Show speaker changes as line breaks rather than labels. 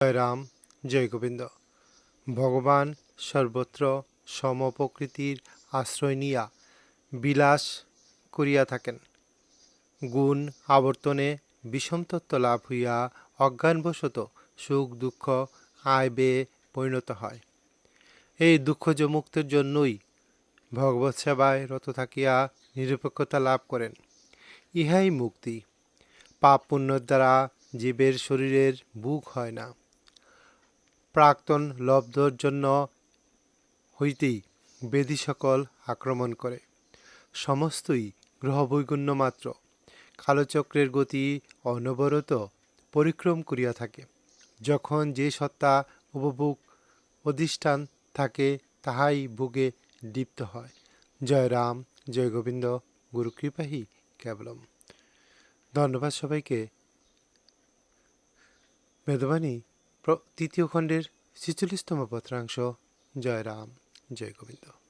জয় রাম, জয় গোবিন্দ। ভগবান সর্বত্র সমপ্রকৃতির আশ্রয় নিয়া বিলাস করিয়া থাকেন। গুণ আবর্তনে বিষমতত্ত্ব লাভ হইয়া অজ্ঞানবশত সুখ দুঃখ আয় ব্যয়ে পরিণত হয়। এই দুঃখজ মুক্তির জন্যই ভগবৎ সেবায় রত থাকিয়া নিরপেক্ষতা লাভ করেন। ইহাই মুক্তি। পাপ পুণ্যের দ্বারা জীবের শরীরের বুক হয় না। প্রাক্তন লব্ধর জন্য হইতেই ব্যাধি সকল আক্রমণ করে। সমস্তই গ্রহবৈগুণ্য মাত্র। কালচক্রের গতি অনবরত পরিক্রম করিয়া থাকে। যখন যে সত্তা উপভোগ অধিষ্ঠান থাকে তাহাই ভোগে লিপ্ত হয়। জয় রাম, জয় গোবিন্দ। গুরু কৃপাহি কেবলম। ধন্যবাদ সবাইকে। বেদবাণী তৃতীয় খণ্ডের ৪৬তম পত্রাংশ। জয় রাম, জয় গোবিন্দ।